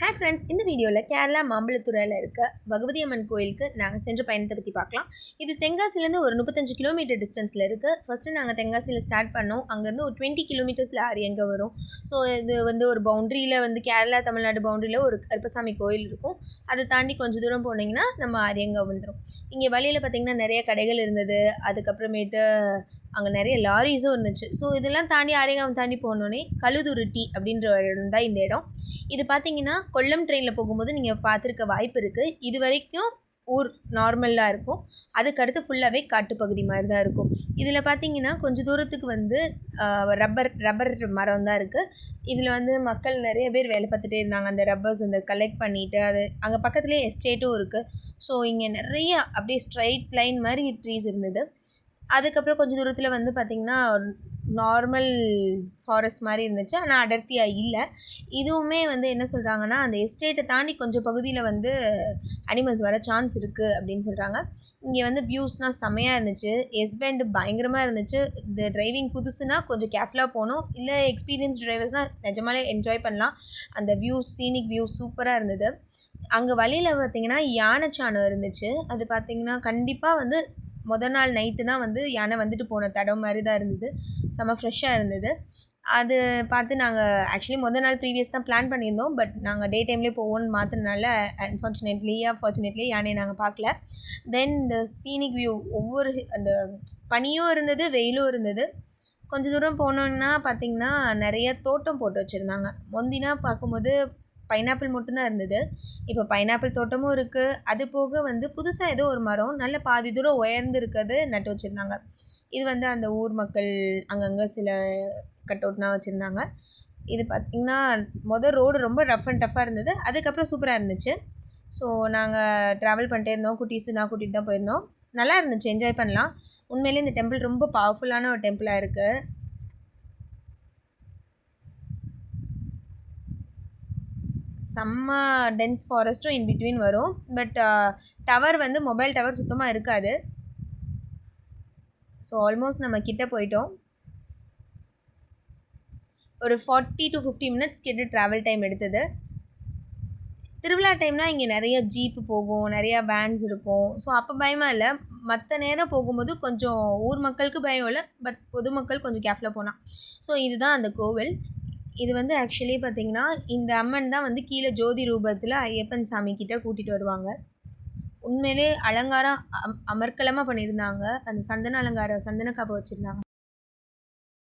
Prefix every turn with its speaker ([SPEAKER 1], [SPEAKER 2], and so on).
[SPEAKER 1] Hi friends, இந்த வீடியோவில் கேரளா மாம்பழத்துறையில் இருக்க பகவதி அம்மன் கோயிலுக்கு நாங்கள் சென்ற பயணத்தை பற்றி பார்க்கலாம். இது தென்காசிலேருந்து ஒரு 35 கிலோமீட்டர் டிஸ்டன்ஸில் இருக்குது. ஃபஸ்ட்டு நாங்கள் தென்காசியில் ஸ்டார்ட் பண்ணோம். அங்கேருந்து ஒரு 20 கிலோமீட்டர்ஸில் அரியங்க வரும். ஸோ இது ஒரு பவுண்ட்ரியில் கேரளா தமிழ்நாடு பவுண்ட்ரியில் ஒரு கருப்பசாமி கோயில் இருக்கும். அதை தாண்டி கொஞ்சம் தூரம் போனீங்கன்னா நம்ம அரியங்க வந்துடும். இங்கே வழியில் பார்த்திங்கன்னா நிறைய கடைகள் இருந்தது. அதுக்கப்புறமேட்டு அங்கே நிறைய லாரிஸும் இருந்துச்சு. ஸோ இதெல்லாம் தாண்டி அரியங்காவை தாண்டி போனோடனே கழுதுருட்டி அப்படின்ற இடம் தான் இந்த இடம். இது பார்த்திங்கன்னா கொல்லம் ட்ரெயினில் போகும்போது நீங்கள் பார்த்துருக்க வாய்ப்பு இருக்குது. இது வரைக்கும் ஊர் நார்மலாக இருக்கும். அதுக்கடுத்து ஃபுல்லாகவே காட்டுப்பகுதி மாதிரி தான் இருக்கும். இதில் பார்த்திங்கன்னா கொஞ்சம் தூரத்துக்கு ரப்பர் மரம் தான் இருக்குது. இதில் மக்கள் நிறைய பேர் வேலை பார்த்துட்டே இருந்தாங்க. அந்த ரப்பர்ஸ் கலெக்ட் பண்ணிவிட்டு அது அங்கே பக்கத்துலேயே எஸ்டேட்டும் இருக்குது. ஸோ இங்கே நிறைய அப்படியே ஸ்ட்ரைட் லைன் மாதிரி ட்ரீஸ் இருந்தது. அதுக்கப்புறம் கொஞ்சம் தூரத்தில் பார்த்திங்கன்னா நார்மல் ஃபாரஸ்ட் மாதிரி இருந்துச்சு. ஆனால் அடர்த்தியாக இல்லை. இதுவுமே என்ன சொல்கிறாங்கன்னா, அந்த எஸ்டேட்டை தாண்டி கொஞ்சம் பகுதியில் அனிமல்ஸ் வர சான்ஸ் இருக்குது அப்படின்னு சொல்கிறாங்க. இங்கே வியூஸ்னால் செம்மையாக இருந்துச்சு. எஸ்பேண்டு பயங்கரமாக இருந்துச்சு. இந்த டிரைவிங் புதுசுனா கொஞ்சம் கேர்ஃபுல்லாக போகணும். இல்லை எக்ஸ்பீரியன்ஸ் டிரைவர்ஸ்னால் நிஜமாலே என்ஜாய் பண்ணலாம். அந்த சீனிக் வியூ சூப்பராக இருந்தது. அங்கே வழியில் பார்த்திங்கன்னா யானைச்சாணம் இருந்துச்சு. அது பார்த்திங்கன்னா கண்டிப்பாக மொதல் நாள் நைட்டு தான் யானை வந்துட்டு போன தடம் மாதிரி தான் இருந்தது. செம்ம ஃப்ரெஷ்ஷாக இருந்தது. அது பார்த்து நாங்கள் ஆக்சுவலி மொதல் நாள் ப்ரீவியஸ் தான் பிளான் பண்ணியிருந்தோம். பட் நாங்கள் டே டைம்லேயே போவோன்னு மாற்றினால ஃபார்ச்சுனேட்லி யானையை நாங்கள் பார்க்கல. தென் இந்த சீனிக் வியூ அந்த பனியும் இருந்தது, வெயிலும் இருந்தது. கொஞ்சம் தூரம் போனோன்னா பார்த்திங்கன்னா நிறைய தோட்டம் போட்டு வச்சுருந்தாங்க. முந்தினா பார்க்கும்போது பைனாப்பிள் மட்டும்தான் இருந்தது. இப்போ பைனாப்பிள் தோட்டமும் இருக்குது. அது போக புதுசாக ஏதோ ஒரு மரம் நல்ல பாதி தூரம் உயர்ந்து இருக்கிறது நட்டு வச்சுருந்தாங்க. இது அந்த ஊர் மக்கள் அங்கங்கே சில கட் அவுட்லாம் வச்சுருந்தாங்க. இது பார்த்திங்கன்னா ரோடு ரொம்ப ரஃப் அண்ட் டஃப்பாக இருந்தது. அதுக்கப்புறம் சூப்பராக இருந்துச்சு. ஸோ நாங்கள் ட்ராவல் பண்ணிட்டே இருந்தோம். நான் கூட்டிகிட்டு தான் போயிருந்தோம். நல்லா இருந்துச்சு, என்ஜாய் பண்ணலாம். உண்மையிலே இந்த டெம்பிள் ரொம்ப பவர்ஃபுல்லான ஒரு டெம்பிளாக இருக்குது. செம்ம டென்ஸ் ஃபாரஸ்ட்டும் இன் பிட்வீன் வரும். பட் டவர் மொபைல் டவர் சுத்தமாக இருக்காது. ஸோ ஆல்மோஸ்ட் நம்ம கிட்டே போயிட்டோம். ஒரு 40 to 50 மினிட்ஸ் கிட்ட ட்ராவல் டைம் எடுத்தது. திருவிழா டைம்னால் இங்கே நிறைய ஜீப்பு போகும், நிறையா வேன்ஸ் இருக்கும். ஸோ அப்போ பயமாக இல்லை. மற்ற நேரம் போகும்போது கொஞ்சம் ஊர் மக்களுக்கு பயம் இல்லை. பட் பொதுமக்கள் கொஞ்சம் கேர்ஃபுல்லாக போனால். ஸோ இதுதான் அந்த கோவில். இது ஆக்சுவலி பார்த்திங்கன்னா இந்த அம்மன் தான் கீழே ஜோதி ரூபத்தில் ஐயப்பன் சாமி கிட்டே கூட்டிகிட்டு வருவாங்க. உண்மையிலே அலங்காரம் அமர்க்கலமாக பண்ணியிருந்தாங்க. அந்த சந்தன காப்பு வச்சுருந்தாங்க.